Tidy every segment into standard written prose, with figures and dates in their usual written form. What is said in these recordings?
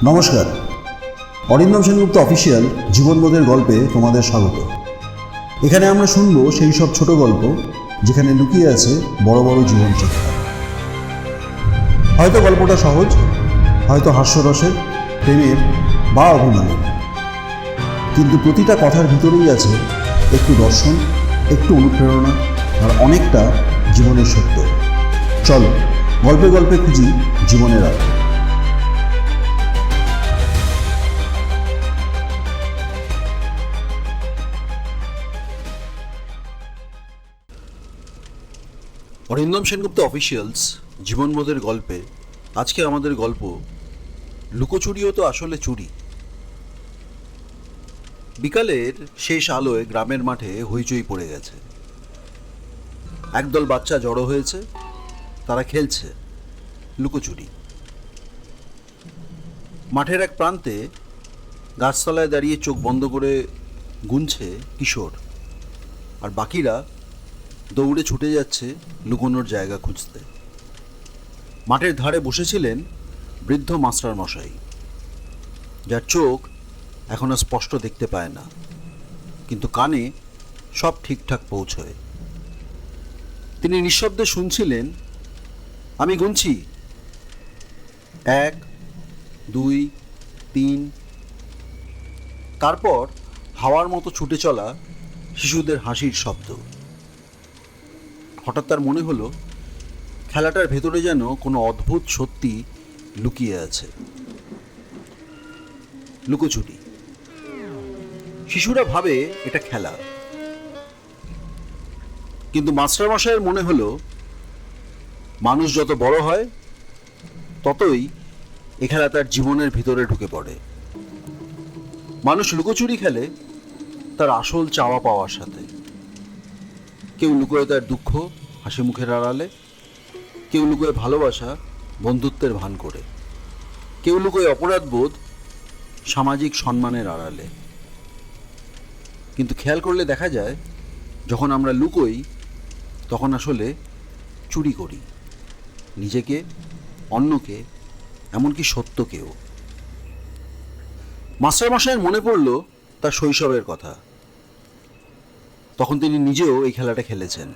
নমস্কার, অরিন্দম সেনগুপ্ত অফিসিয়াল জীবনবোধের গল্পে তোমাদের স্বাগত। এখানে আমরা শুনবো সেই সব ছোট গল্প যেখানে লুকিয়ে আছে বড় বড় জীবন শিক্ষা। হয়তো গল্পটা সহজ, হয়তো হাস্যরসের, প্রেমের বা অভিমানের, কিন্তু প্রতিটা কথার ভিতরেই আছে একটু দর্শন, একটু অনুপ্রেরণা আর অনেকটা জীবনের সত্য। চলো গল্পে গল্পে খুঁজি জীবনের আলো। অরিন্দম সেনগুপ্ত অফিসিয়ালস জীবনবোধের গল্পে আজকে আমাদের গল্প লুকোচুরিও তো আসলে চুরি। বিকালের শেষ আলোয় গ্রামের মাঠে হইচই পড়ে গেছে। একদল বাচ্চা জড়ো হয়েছে, তারা খেলছে লুকোচুরি। মাঠের এক প্রান্তে গাছতলায় দাঁড়িয়ে চোখ বন্ধ করে গুনছে কিশোর, আর বাকিরা দৌড়ে ছুটে যাচ্ছে লুকোনোর জায়গা খুঁজতে। মাঠের ধারে বসেছিলেন বৃদ্ধ মাস্টার মশাই, যার চোখ এখন আর স্পষ্ট দেখতে পায় না, কিন্তু কানে সব ঠিকঠাক পৌঁছয়। তিনি নিঃশব্দে শুনছিলেন, আমি গুনছি 1, 2, 3। তারপর হাওয়ার মতো ছুটে চলা শিশুদের হাসির শব্দ। হঠাৎ তার মনে হলো খেলাটার ভেতরে যেন কোনো অদ্ভুত সত্যি লুকিয়ে আছে। লুকোচুরি। শিশুরা ভাবে এটা খেলা, কিন্তু মাস্টারমশাইয়ের মনে হলো মানুষ যত বড় হয় ততই এ খেলা তার জীবনের ভিতরে ঢুকে পড়ে। মানুষ লুকোচুরি খেলে তার আসল চাওয়া পাওয়ার সাথে। কেউ লুকোয় তার দুঃখ হাসি মুখের আড়ালে, কেউ লুকোয় ভালোবাসা বন্ধুত্বের ভান করে, কেউ লুকোয় অপরাধবোধ সামাজিক সম্মানের আড়ালে। কিন্তু খেয়াল করলে দেখা যায়, যখন আমরা লুকোই তখন আসলে চুরি করি, নিজেকে, অন্যকে, এমনকি সত্যকেও। মাস্টারমশাইয়ের মনে পড়ল তার শৈশবের কথা। তখন তিনি নিজেও এই খেলাটা খেলেছেন।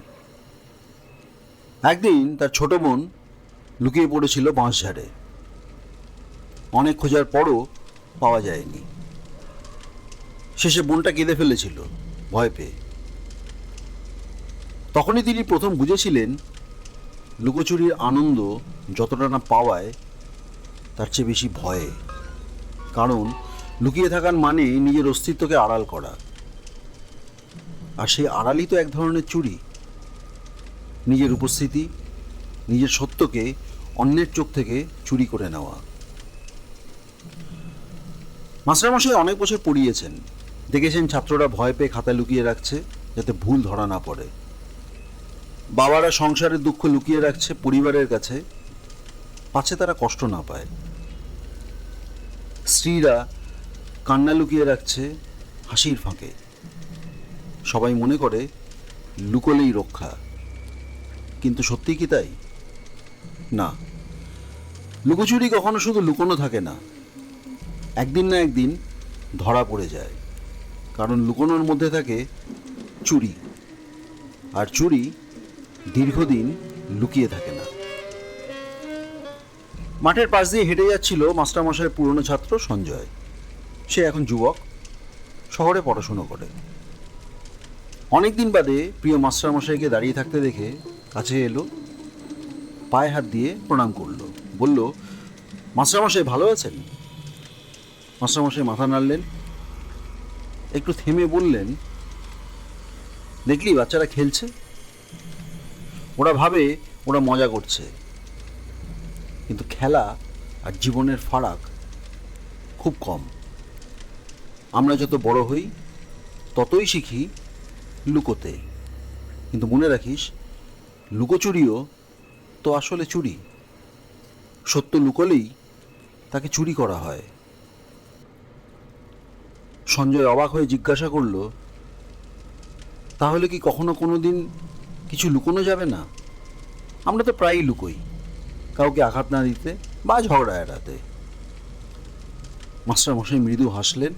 একদিন তার ছোট বোন লুকিয়ে পড়েছিল বাঁশঝাড়ে। অনেক খোঁজার পরও পাওয়া যায়নি। শেষে বোনটা কেঁদে ফেলেছিল ভয় পেয়ে। তখনই তিনি প্রথম বুঝেছিলেন লুকোচুরির আনন্দ যতটা না পাওয়ায়, তার চেয়ে বেশি ভয়ে। কারণ লুকিয়ে থাকার মানে নিজের অস্তিত্বকে আড়াল করা, আর সেই আড়ালই তো এক ধরনের চুরি। নিজের উপস্থিতি, নিজের সত্যকে অন্যের চোখ থেকে চুরি করে নেওয়া। মাস্টারমশাই অনেক বছর পড়িয়েছেন, দেখেছেন ছাত্ররা ভয় পেয়ে খাতা লুকিয়ে রাখছে যাতে ভুল ধরা না পড়ে। বাবারা সংসারের দুঃখ লুকিয়ে রাখছে পরিবারের কাছে, পাছে তারা কষ্ট না পায়। স্ত্রীরা কান্না লুকিয়ে রাখছে হাসির ফাঁকে। সবাই মনে করে লুকোলেই রক্ষা, কিন্তু সত্যি কি তাই? না, লুকোচুরি কখনো শুধু লুকোনো থাকে না, একদিন না একদিন ধরা পড়ে যায়। কারণ লুকোনোর মধ্যে থাকে চুরি, আর চুরি দীর্ঘদিন লুকিয়ে থাকে না। মাঠের পাশ দিয়ে হেঁটে যাচ্ছিল মাস্টারমশাইয়ের পুরনো ছাত্র সঞ্জয়। সে এখন যুবক, শহরে পড়াশুনো করে। অনেকদিন বাদে প্রিয় মাস্টারমশাইকে দাঁড়িয়ে থাকতে দেখে কাছে এলো, পায়ে হাত দিয়ে প্রণাম করলো, বলল, মাস্টারমশাই ভালো আছেন? মাস্টারমশাই মাথা নাড়লেন, একটু থেমে বললেন, দেখলি বাচ্চারা খেলছে, ওরা ভাবে ওরা মজা করছে, কিন্তু খেলা আর জীবনের ফারাক খুব কম। আমরা যত বড় হই ততই শিখি লুকোতে, কিন্তু মনে রাখিস লুকোচুরিও তো আসলে চুরি। সত্য লুকোলেই তাকে চুরি করা হয়। সঞ্জয় অবাক হয়ে জিজ্ঞাসা করল, তাহলে কি কখনো কোনো দিন কিছু লুকোনো যাবে না? আমরা তো প্রায়ই লুকোই, কাউকে আঘাত না দিতে বা ঝগড়া এড়াতে। মাস্টারমশাই মৃদু হাসলেন,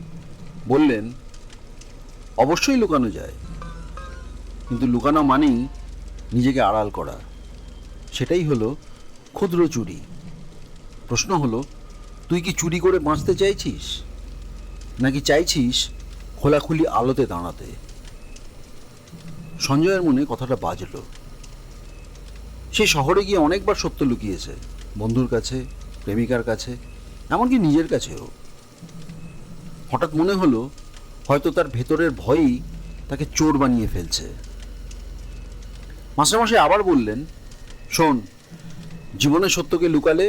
বললেন, অবশ্যই লুকানো যায়, কিন্তু লুকানো মানেই নিজেকে আড়াল করা। সেটাই হলো ক্ষুদ্র চুরি। প্রশ্ন হলো, তুই কি চুরি করে বাঁচতে চাইছিস, নাকি চাইছিস খোলাখুলি আলোতে দাঁড়াতে? সঞ্জয়ের মনে কথাটা বাজল। সে শহরে গিয়ে অনেকবার সত্য লুকিয়েছে, বন্ধুর কাছে, প্রেমিকার কাছে, এমনকি নিজের কাছেও। হঠাৎ মনে হলো হয়তো তার ভেতরের ভয়ই তাকে চোর বানিয়ে ফেলছে। মাস্টারমশাই আবার বললেন, শোন, জীবনে সত্যকে লুকালে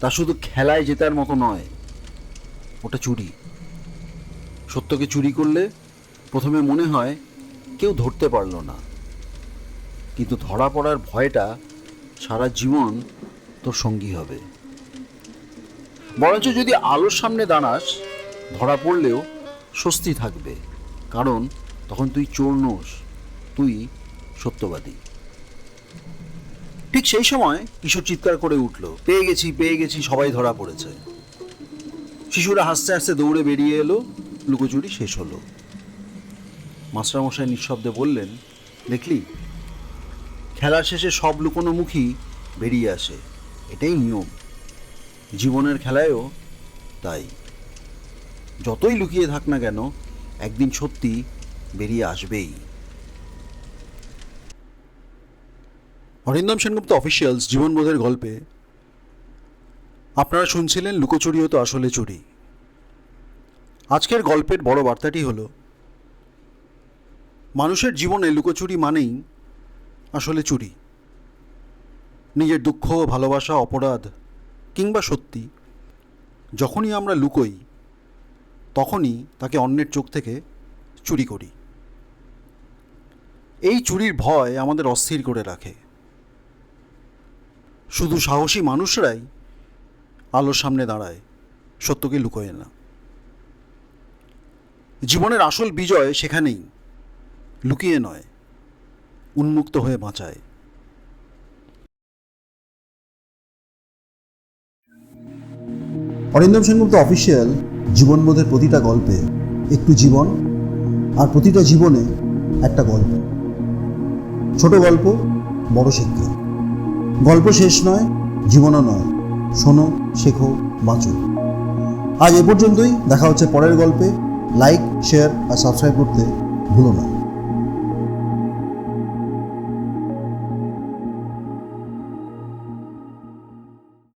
তা শুধু খেলায় জেতার মতো নয়, ওটা চুরি। সত্যকে চুরি করলে প্রথমে মনে হয় কেউ ধরতে পারলো না, কিন্তু ধরা পড়ার ভয়টা সারা জীবন তোর সঙ্গী হবে। বরঞ্চ যদি আলোর সামনে দাঁড়াস, ধরা পড়লেও স্বস্তি থাকবে, কারণ তখন তুই চোর নোস, তুই সত্যবাদী। ঠিক সেই সময় কিশোর চিৎকার করে উঠল, পেয়ে গেছি, পেয়ে গেছি, সবাই ধরা পড়েছে। শিশুরা হাসতে হাসতে দৌড়ে বেরিয়ে এলো, লুকোচুরি শেষ হলো। মাস্টারমশাই নিঃশব্দে বললেন, দেখলি, খেলার শেষে সব লুকোনো মুখই বেরিয়ে আসে, এটাই নিয়ম। জীবনের খেলায়ও তাই। যতই লুকিয়ে থাক না কেন, একদিন সত্যি বেরিয়ে আসবেই। অরিন্দম সেনগুপ্ত অফিসিয়ালস জীবনবোধের গল্পে আপনারা শুনছিলেন লুকোচুরিও তো আসলে চুরি। আজকের গল্পের বড় বার্তাটি হলো, মানুষের জীবনে লুকোচুরি মানেই আসলে চুরি। নিজের দুঃখ, ভালোবাসা, অপরাধ কিংবা সত্যি যখনই আমরা লুকোই, তখনই তাকে অন্যের চোখ থেকে চুরি করি। এই চুরির ভয় আমাদের অস্থির করে রাখে। শুধু সাহসী মানুষরাই আলোর সামনে দাঁড়ায়, সত্যকে লুকোয় না। জীবনের আসল বিজয় সেখানেই, লুকিয়ে নয়, উন্মুক্ত হয়ে বাঁচায়। অরিন্দম সেনগুপ্ত অফিসিয়াল জীবনবোধের প্রতিটা গল্পে একটু জীবন, আর প্রতিটা জীবনে একটা গল্প। ছোট গল্প, বড় শিক্ষা। গল্প শেষ নয়, জীবনও নয়। শোনো, শেখো, বাঁচো। আজ এ পর্যন্তই। দেখা হচ্ছে পরের গল্পে। লাইক, শেয়ার আর সাবস্ক্রাইব করতে ভুলো না।